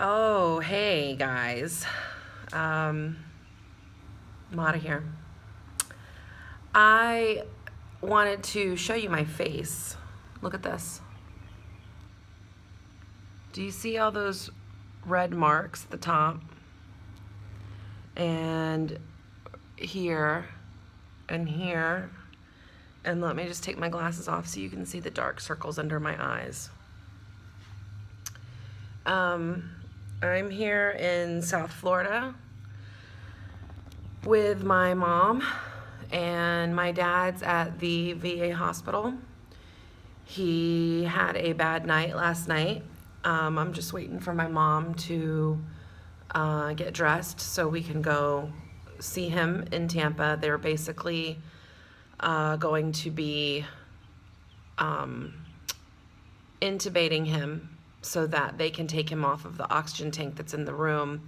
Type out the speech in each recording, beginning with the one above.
Oh, hey guys. Amada here. I wanted to show you my face. Look at this. Do you see all those red marks at the top? And here and here. And let me just take my glasses off so you can see the dark circles under my eyes. I'm here in South Florida with my mom, and my dad's at the VA hospital. He had a bad night last night. I'm just waiting for my mom to get dressed so we can go see him in Tampa. They're basically going to be intubating him so that they can take him off of the oxygen tank that's in the room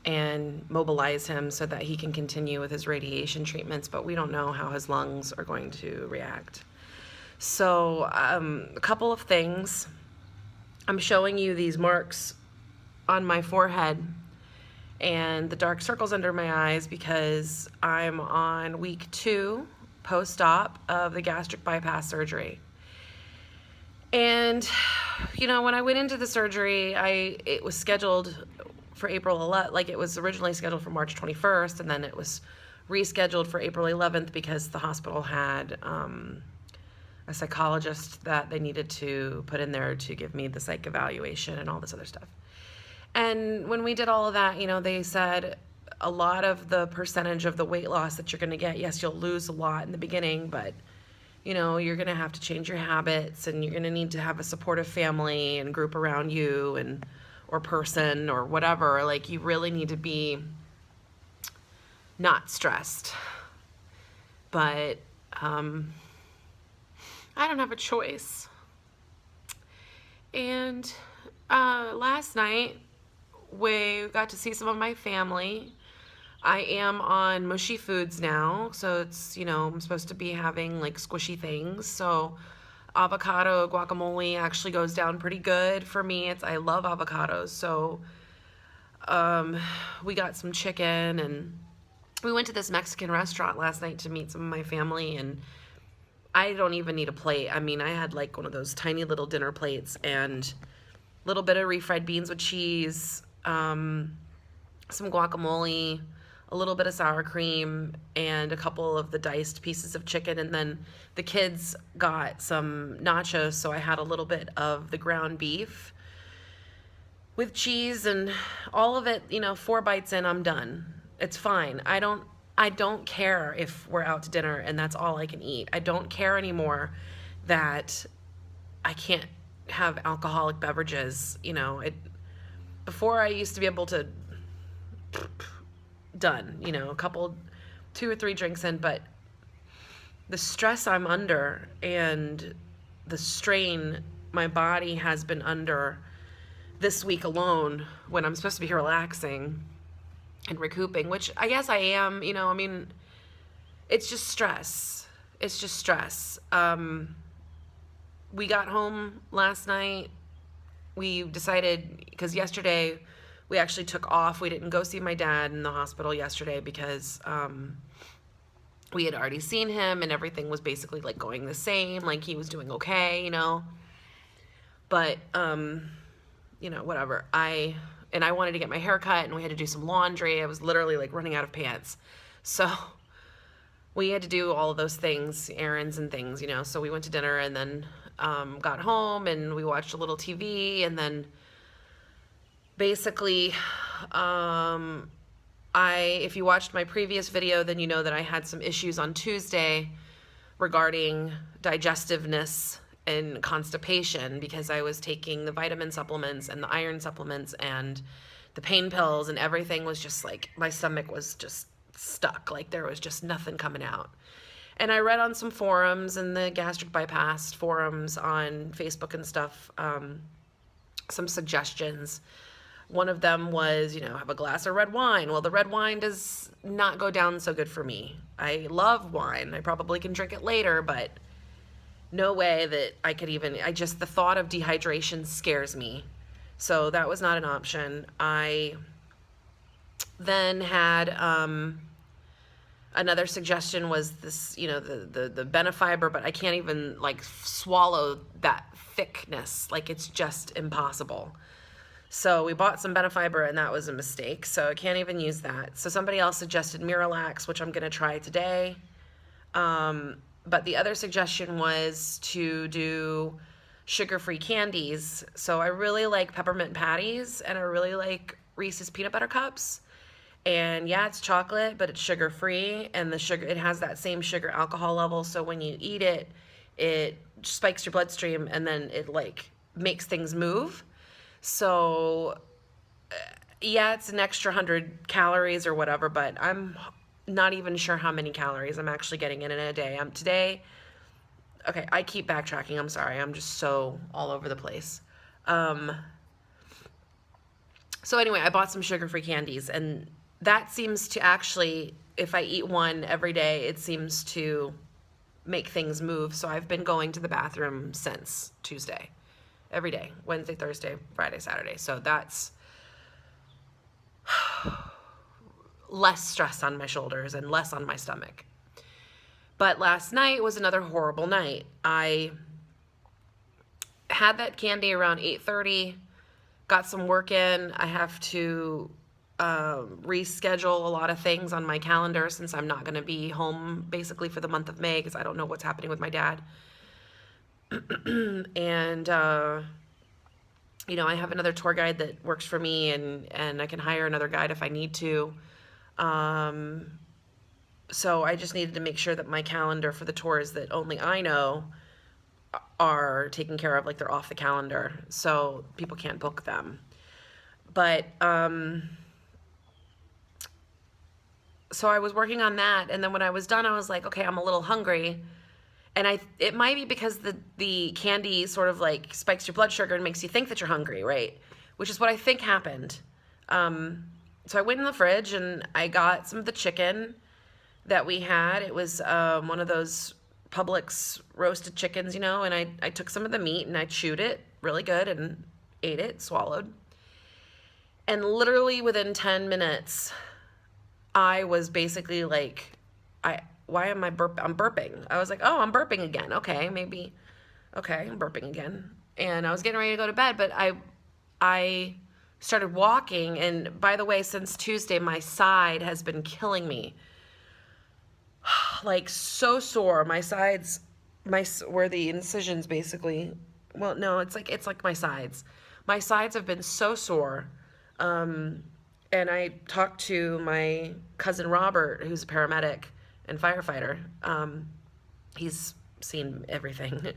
and mobilize him so that he can continue with his radiation treatments, but we don't know how his lungs are going to react. So a couple of things. I'm showing you these marks on my forehead and the dark circles under my eyes because I'm on week 2 post-op of the gastric bypass surgery. And, you know, when I went into the surgery, it was scheduled for April 11th, like it was originally scheduled for March 21st, and then it was rescheduled for April 11th because the hospital had a psychologist that they needed to put in there to give me the psych evaluation and all this other stuff. And when we did all of that, you know, they said a lot of the percentage of the weight loss that you're going to get, yes, you'll lose a lot in the beginning, but you know, you're going to have to change your habits, and you're going to need to have a supportive family and group around you, and or person or whatever. Like, you really need to be not stressed. But I don't have a choice. And last night we got to see some of my family. I am on mushy foods now, so it's, you know, I'm supposed to be having like squishy things. So avocado guacamole actually goes down pretty good for me. I love avocados. So we got some chicken, and we went to this Mexican restaurant last night to meet some of my family, and I don't even need a plate. I mean, I had like one of those tiny little dinner plates and a little bit of refried beans with cheese, some guacamole, a little bit of sour cream, and a couple of the diced pieces of chicken. And then the kids got some nachos, so I had a little bit of the ground beef with cheese and all of it. You know, 4 bites in, I'm done. It's fine. I don't care if we're out to dinner and that's all I can eat. I don't care anymore that I can't have alcoholic beverages. You know, before I used to be able to done, you know, 2 or 3 drinks in, but the stress I'm under and the strain my body has been under this week alone, when I'm supposed to be relaxing and recouping, which I guess I am, you know, I mean, it's just stress. It's just stress. We got home last night. We decided, because yesterday we actually took off. We didn't go see my dad in the hospital yesterday because we had already seen him and everything was basically like going the same, like he was doing okay, you know. But you know, whatever. I wanted to get my hair cut, and we had to do some laundry. I was literally like running out of pants. So we had to do all of those things, errands and things, you know. So we went to dinner, and then got home, and we watched a little TV, and then basically, if you watched my previous video, then you know that I had some issues on Tuesday regarding digestiveness and constipation, because I was taking the vitamin supplements and the iron supplements and the pain pills, and everything was just like, my stomach was just stuck. Like, there was just nothing coming out. And I read on some forums, and the gastric bypass forums on Facebook and stuff, some suggestions. One of them was, you know, have a glass of red wine. Well, the red wine does not go down so good for me. I love wine. I probably can drink it later, but no way that I could even, the thought of dehydration scares me. So that was not an option. I then had another suggestion was this, the Benefiber, but I can't even like swallow that thickness. Like it's just impossible. So we bought some Benefiber and that was a mistake. So I can't even use that. So somebody else suggested Miralax, which I'm going to try today. But the other suggestion was to do sugar-free candies. So I really like peppermint patties and I really like Reese's peanut butter cups. And yeah, it's chocolate, but it's sugar-free, and it has that same sugar alcohol level. So when you eat it, it spikes your bloodstream and then it like makes things move. So yeah, it's an extra 100 calories or whatever, but I'm not even sure how many calories I'm actually getting in a day. Okay, I keep backtracking. I'm sorry. I'm just so all over the place. So anyway, I bought some sugar-free candies, and that seems to actually, if I eat one every day, it seems to make things move. So I've been going to the bathroom since Tuesday, every day, Wednesday, Thursday, Friday, Saturday. So that's less stress on my shoulders and less on my stomach. But last night was another horrible night. I had that candy around 8:30, got some work in. I have to reschedule a lot of things on my calendar since I'm not going to be home basically for the month of May because I don't know what's happening with my dad. And, I have another tour guide that works for me, and I can hire another guide if I need to. So I just needed to make sure that my calendar for the tours that only I know are taken care of, like they're off the calendar, so people can't book them. But, so I was working on that, and then when I was done, I was like, okay, I'm a little hungry. And it might be because the candy sort of like spikes your blood sugar and makes you think that you're hungry, right? Which is what I think happened. So I went in the fridge and I got some of the chicken that we had. It was one of those Publix roasted chickens, and I took some of the meat and I chewed it really good and ate it, swallowed. And literally within 10 minutes, I was basically like, why am I I'm burping. I was like, oh, I'm burping again. Okay, I'm burping again. And I was getting ready to go to bed, but I started walking. And by the way, since Tuesday, my side has been killing me. Like so sore. My sides, where the incisions basically, well, no, it's like my sides. My sides have been so sore. And I talked to my cousin Robert, who's a paramedic and firefighter. He's seen everything.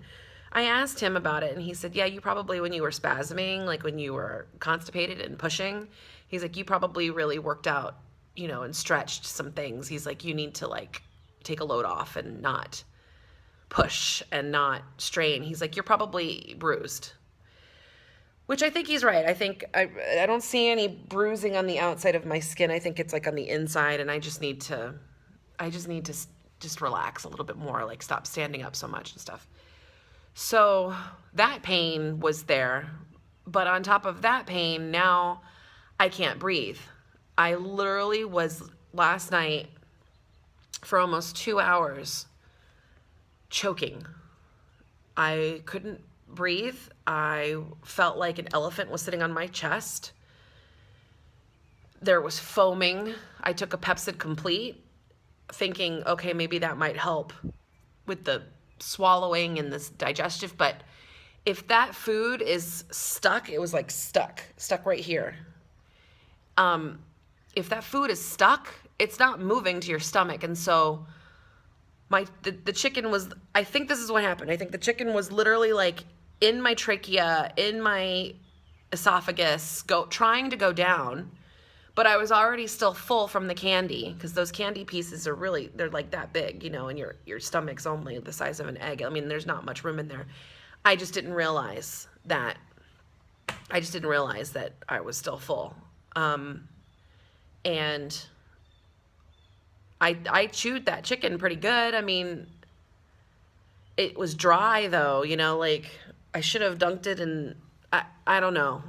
I asked him about it, and he said, yeah, you probably, when you were spasming, like when you were constipated and pushing, he's like, you probably really worked out, and stretched some things. He's like, you need to like take a load off and not push and not strain. He's like, you're probably bruised. Which I think he's right. I think I don't see any bruising on the outside of my skin. I think it's like on the inside, and I just need to just relax a little bit more, like stop standing up so much and stuff. So that pain was there, but on top of that pain, now I can't breathe. I literally was last night for almost 2 hours choking. I couldn't breathe. I felt like an elephant was sitting on my chest. There was foaming. I took a Pepcid Complete, thinking, okay, maybe that might help with the swallowing and this digestive, but if that food is stuck, it was like stuck right here. If that food is stuck, it's not moving to your stomach, and so the chicken was, I think this is what happened. I think the chicken was literally like in my trachea, in my esophagus, trying to go down, but I was already still full from the candy, because those candy pieces are really, they're like that big, and your stomach's only the size of an egg. I mean, there's not much room in there. I just didn't realize that I was still full. And I chewed that chicken pretty good. I mean, it was dry though, like I should have dunked it, and I don't know.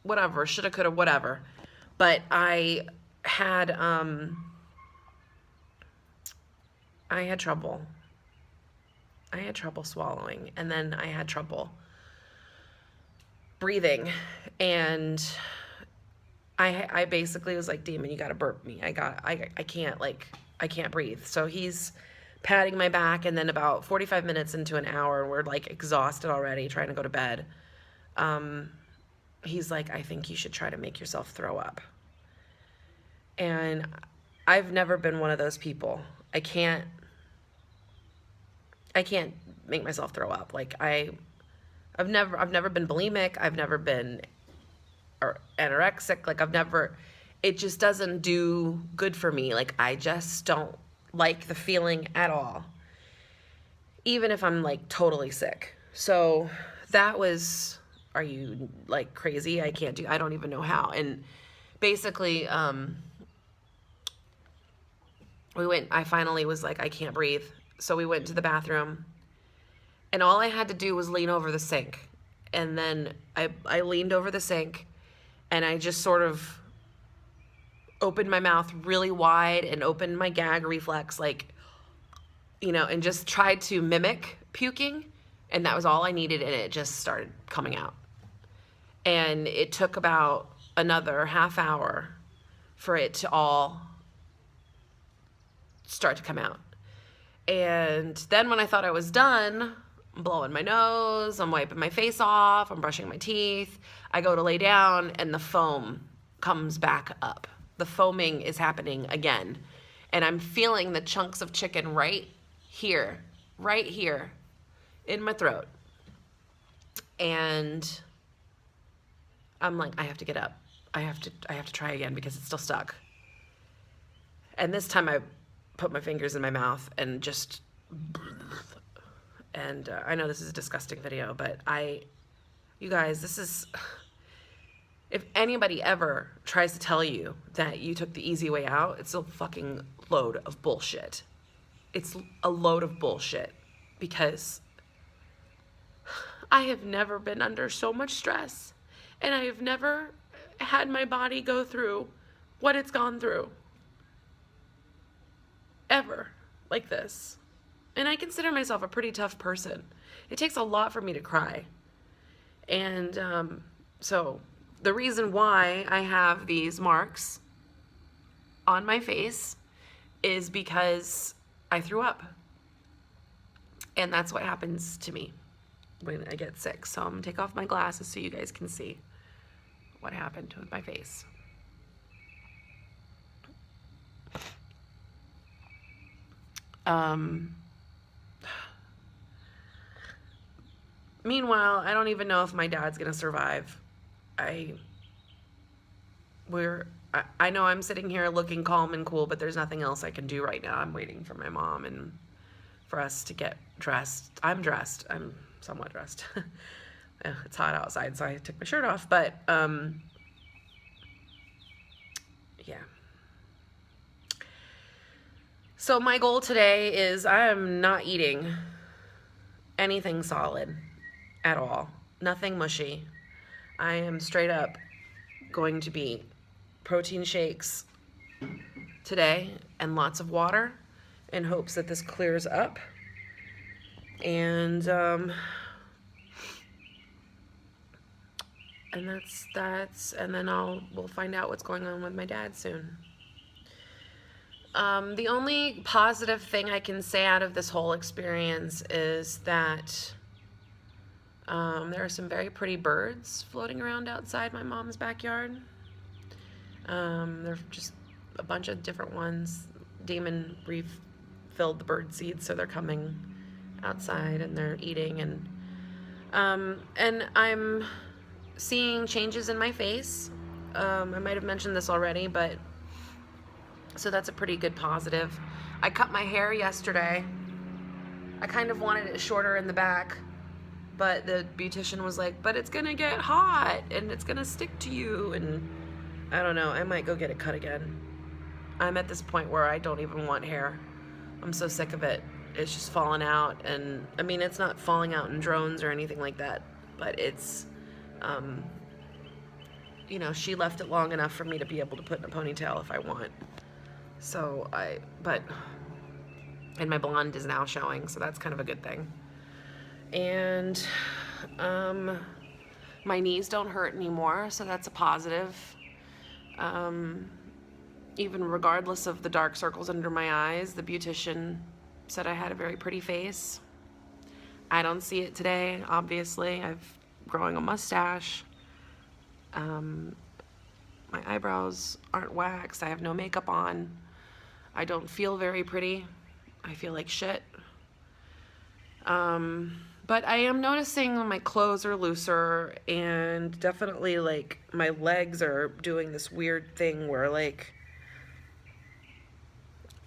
whatever, shoulda, coulda, whatever. But I had trouble. I had trouble swallowing, and then I had trouble breathing, and I basically was like, Damon, you gotta burp me. I can't breathe. So he's patting my back, and then about 45 minutes into an hour, we're like exhausted already, trying to go to bed. He's like, I think you should try to make yourself throw up. And I've never been one of those people. I can't make myself throw up. Like I've never been bulimic. I've never been anorexic. Like it just doesn't do good for me. Like I just don't like the feeling at all, even if I'm like totally sick. So that was, are you like crazy? I don't even know how. And basically, I finally was like, I can't breathe. So we went to the bathroom, and all I had to do was lean over the sink. And then I leaned over the sink, and I just sort of opened my mouth really wide and opened my gag reflex, like, and just tried to mimic puking. And that was all I needed, and it just started coming out. And it took about another half hour for it to all start to come out. And then when I thought I was done, I'm blowing my nose, I'm wiping my face off, I'm brushing my teeth, I go to lay down, and the foam comes back up. The foaming is happening again. And I'm feeling the chunks of chicken right here in my throat. And I'm like, I have to get up. I have to try again because it's still stuck. And this time I put my fingers in my mouth and just, and I know this is a disgusting video, but you guys, this is, if anybody ever tries to tell you that you took the easy way out, it's a fucking load of bullshit. It's a load of bullshit, because I have never been under so much stress, and I have never had my body go through what it's gone through ever like this. And I consider myself a pretty tough person. It takes a lot for me to cry. And so the reason why I have these marks on my face is because I threw up. And that's what happens to me when I get sick. So I'm gonna take off my glasses so you guys can see what happened with my face. Meanwhile, I don't even know if my dad's gonna survive. I know I'm sitting here looking calm and cool, but there's nothing else I can do right now. I'm waiting for my mom and for us to get dressed. I'm dressed. I'm somewhat dressed. It's hot outside, so I took my shirt off, but yeah. So my goal today is I am not eating anything solid at all. Nothing mushy. I am straight up going to be protein shakes today and lots of water in hopes that this clears up. And that's and then we'll find out what's going on with my dad soon. The only positive thing I can say out of this whole experience is that there are some very pretty birds floating around outside my mom's backyard. There are just a bunch of different ones. Damon refilled the bird seeds, so they're coming outside and they're eating, and I'm seeing changes in my face. I might have mentioned this already, but so that's a pretty good positive. I cut my hair yesterday. I kind of wanted it shorter in the back, but the beautician was like, but it's gonna get hot and it's gonna stick to you, and I don't know, I might go get it cut again. I'm at this point where I don't even want hair. I'm so sick of it. It's just falling out, and I mean, it's not falling out in drones or anything like that, but it's you know, she left it long enough for me to be able to put in a ponytail if I want. So and my blonde is now showing, so that's kind of a good thing. And my knees don't hurt anymore, so that's a positive. Even regardless of the dark circles under my eyes, the beautician said I had a very pretty face. I don't see it today, obviously. I'm growing a mustache. My eyebrows aren't waxed. I have no makeup on. I don't feel very pretty. I feel like shit. But I am noticing my clothes are looser, and definitely like my legs are doing this weird thing where like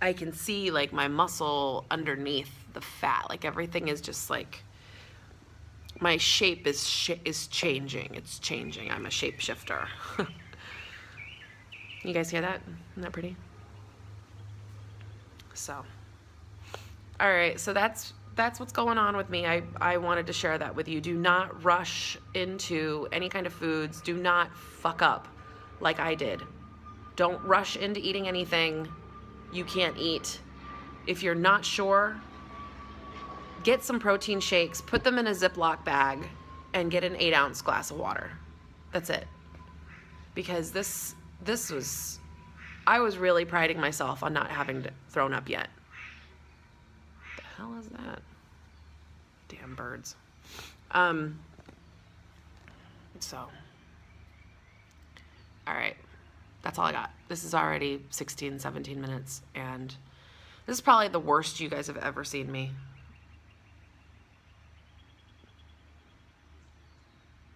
I can see like my muscle underneath the fat. Like everything is just like, my shape is changing. It's changing. I'm a shapeshifter. You guys hear that? Isn't that pretty? So, all right. So that's what's going on with me. I wanted to share that with you. Do not rush into any kind of foods. Do not fuck up like I did. Don't rush into eating anything you can't eat. If you're not sure, get some protein shakes, put them in a Ziploc bag, and get an 8-ounce glass of water. That's it. Because this was, I was really priding myself on not having thrown up yet. What the hell is that? Damn birds. So, all right. That's all I got. This is already 16, 17 minutes, and this is probably the worst you guys have ever seen me.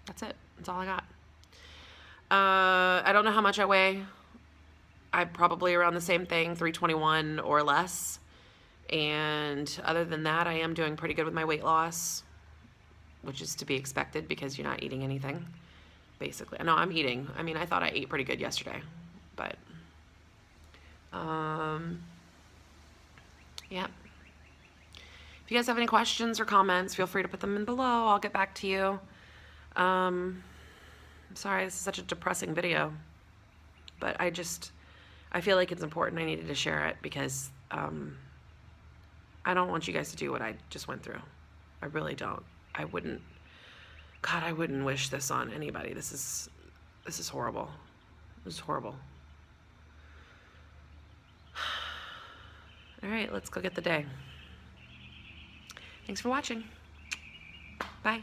That's it. That's all I got. I don't know how much I weigh. I'm probably around the same thing, 321 or less. And other than that, I am doing pretty good with my weight loss, which is to be expected because you're not eating anything, basically. No, I'm eating. I mean, I thought I ate pretty good yesterday, but, yeah. If you guys have any questions or comments, feel free to put them in below. I'll get back to you. I'm sorry, this is such a depressing video, but I feel like it's important. I needed to share it because, I don't want you guys to do what I just went through. I really don't. I wouldn't wish this on anybody. This is horrible. This is horrible. All right, let's go get the day. Thanks for watching. Bye.